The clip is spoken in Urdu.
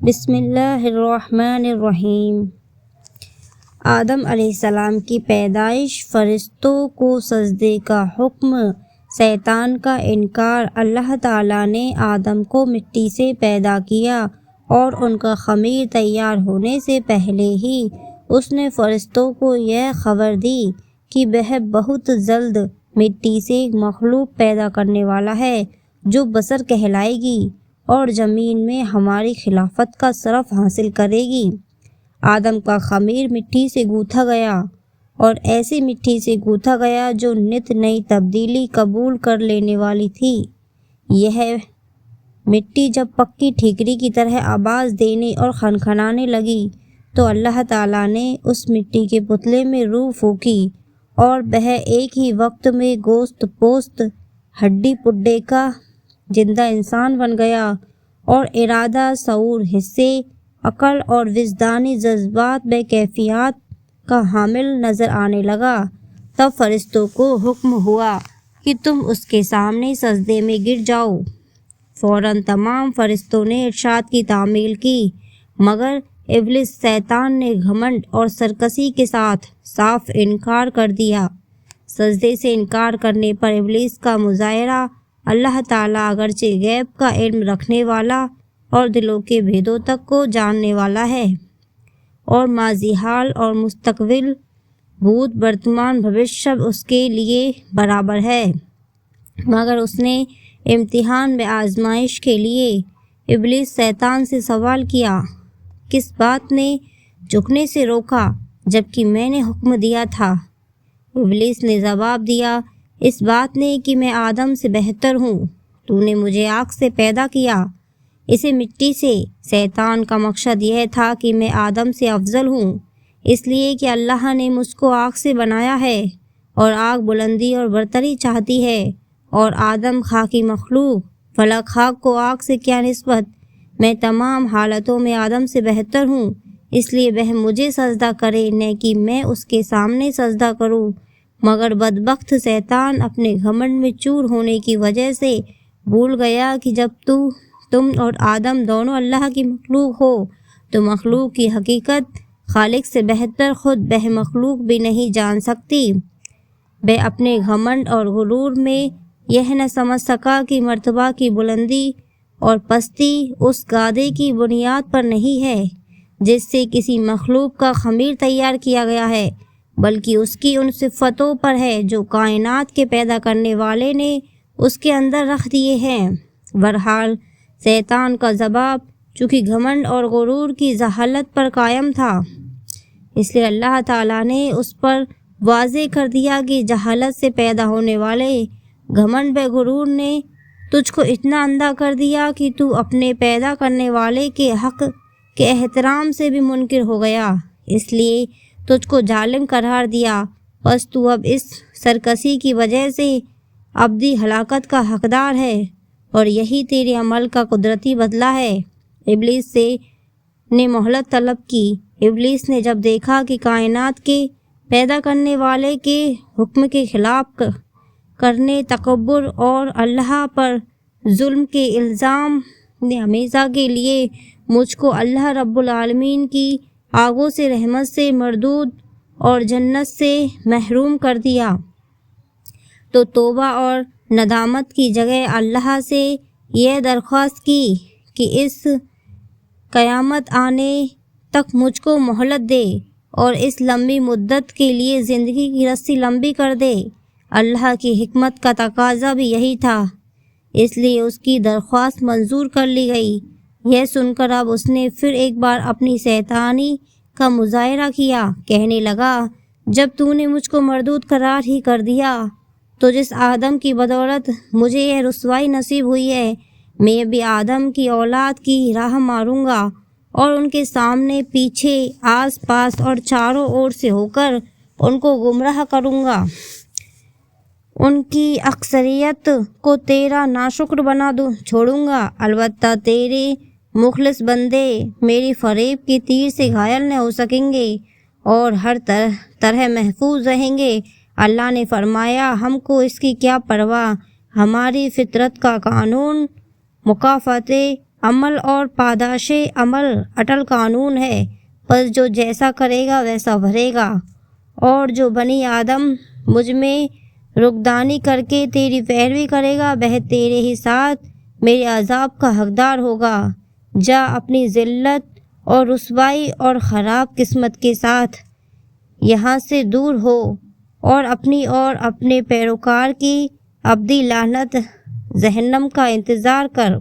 بسم اللہ الرحمن الرحیم۔ آدم علیہ السلام کی پیدائش، فرشتوں کو سجدے کا حکم، شیطان کا انکار۔ اللہ تعالیٰ نے آدم کو مٹی سے پیدا کیا اور ان کا خمیر تیار ہونے سے پہلے ہی اس نے فرشتوں کو یہ خبر دی کہ وہ بہت جلد مٹی سے مخلوق پیدا کرنے والا ہے جو بشر کہلائے گی اور زمین میں ہماری خلافت کا شرف حاصل کرے گی۔ آدم کا خمیر مٹی سے گوتھا گیا اور ایسی مٹی سے گوتھا گیا جو نت نئی تبدیلی قبول کر لینے والی تھی۔ یہ مٹی جب پکی ٹھیکری کی طرح آواز دینے اور کھنکھنانے لگی تو اللہ تعالیٰ نے اس مٹی کے پتلے میں روح پھونکی اور وہ ایک ہی وقت میں گوشت پوست ہڈی پڈے کا زندہ انسان بن گیا اور ارادہ، شعور، حصے، عقل اور وجدانی جذبات و کیفیات کا حامل نظر آنے لگا۔ تب فرشتوں کو حکم ہوا کہ تم اس کے سامنے سجدے میں گر جاؤ۔ فوراً تمام فرشتوں نے ارشاد کی تعمیل کی، مگر ابلیس شیطان نے گھمنڈ اور سرکشی کے ساتھ صاف انکار کر دیا۔ سجدے سے انکار کرنے پر ابلیس کا مظاہرہ، اللہ تعالیٰ اگرچہ غیب کا علم رکھنے والا اور دلوں کے بھیدوں تک کو جاننے والا ہے اور ماضی، حال اور مستقبل، بھوت، ورتمان، بھوشیہ اس کے لیے برابر ہے، مگر اس نے امتحان و آزمائش کے لیے ابلیس شیطان سے سوال کیا، کس بات نے جھکنے سے روکا جبکہ میں نے حکم دیا تھا؟ ابلیس نے جواب دیا، اس بات نے کہ میں آدم سے بہتر ہوں، تو نے مجھے آگ سے پیدا کیا، اسے مٹی سے۔ شیطان کا مقصد یہ تھا کہ میں آدم سے افضل ہوں، اس لیے کہ اللہ نے مجھ کو آگ سے بنایا ہے اور آگ بلندی اور برتری چاہتی ہے، اور آدم خاکی مخلوق، بھلا خاک کو آگ سے کیا نسبت؟ میں تمام حالتوں میں آدم سے بہتر ہوں، اس لیے وہ مجھے سجدہ کرے نہ کہ میں اس کے سامنے سجدہ کروں۔ مگر بدبخت شیطان اپنے گھمنڈ میں چور ہونے کی وجہ سے بھول گیا کہ جب تم اور آدم دونوں اللہ کی مخلوق ہو تو مخلوق کی حقیقت خالق سے بہتر خود وہ مخلوق بھی نہیں جان سکتی۔ وہ اپنے گھمنڈ اور غرور میں یہ نہ سمجھ سکا کہ مرتبہ کی بلندی اور پستی اس گادے کی بنیاد پر نہیں ہے جس سے کسی مخلوق کا خمیر تیار کیا گیا ہے، بلکہ اس کی ان صفتوں پر ہے جو کائنات کے پیدا کرنے والے نے اس کے اندر رکھ دیے ہیں۔ بہرحال شیطان کا جواب چونکہ گھمنڈ اور غرور کی جہالت پر قائم تھا، اس لیے اللہ تعالیٰ نے اس پر واضح کر دیا کہ جہالت سے پیدا ہونے والے گھمنڈ و غرور نے تجھ کو اتنا اندھا کر دیا کہ تو اپنے پیدا کرنے والے کے حق کے احترام سے بھی منکر ہو گیا، اس لیے تجھ کو ظالم قرار دیا، بس تو اب اس سرکشی کی وجہ سے ابدی ہلاکت کا حقدار ہے اور یہی تیرے عمل کا قدرتی بدلہ ہے۔ ابلیس سے نے مہلت طلب کی۔ ابلیس نے جب دیکھا کہ کائنات کے پیدا کرنے والے کے حکم کے خلاف کرنے، تکبر اور اللہ پر ظلم کے الزام نے ہمیشہ کے لیے مجھ کو اللہ رب العالمین کی آگوں سے رحمت سے مردود اور جنت سے محروم کر دیا، تو توبہ اور ندامت کی جگہ اللہ سے یہ درخواست کی کہ اس قیامت آنے تک مجھ کو مہلت دے اور اس لمبی مدت کے لیے زندگی کی رسی لمبی کر دے۔ اللہ کی حکمت کا تقاضا بھی یہی تھا، اس لیے اس کی درخواست منظور کر لی گئی۔ یہ سن کر اب اس نے پھر ایک بار اپنی شیطانی کا مظاہرہ کیا، کہنے لگا، جب تو نے مجھ کو مردود قرار ہی کر دیا تو جس آدم کی بدولت مجھے یہ رسوائی نصیب ہوئی ہے، میں بھی آدم کی اولاد کی راہ ماروں گا اور ان کے سامنے، پیچھے، آس پاس اور چاروں اور سے ہو کر ان کو گمراہ کروں گا۔ ان کی اکثریت کو تیرا ناشکر بنا چھوڑوں گا، البتہ تیرے مخلص بندے میری فریب کے تیر سے گھائل نہ ہو سکیں گے اور ہر طرح محفوظ رہیں گے۔ اللہ نے فرمایا، ہم کو اس کی کیا پرواہ، ہماری فطرت کا قانون مکافات عمل اور پاداش عمل اٹل قانون ہے، بس جو جیسا کرے گا ویسا بھرے گا، اور جو بنی آدم مجھ میں رکدانی کر کے تیری پیروی کرے گا وہ تیرے ہی ساتھ میرے عذاب کا حقدار ہوگا۔ جا اپنی ذلت اور رسوائی اور خراب قسمت کے ساتھ یہاں سے دور ہو، اور اپنی اور اپنے پیروکار کی ابدی لعنت جہنم کا انتظار کر۔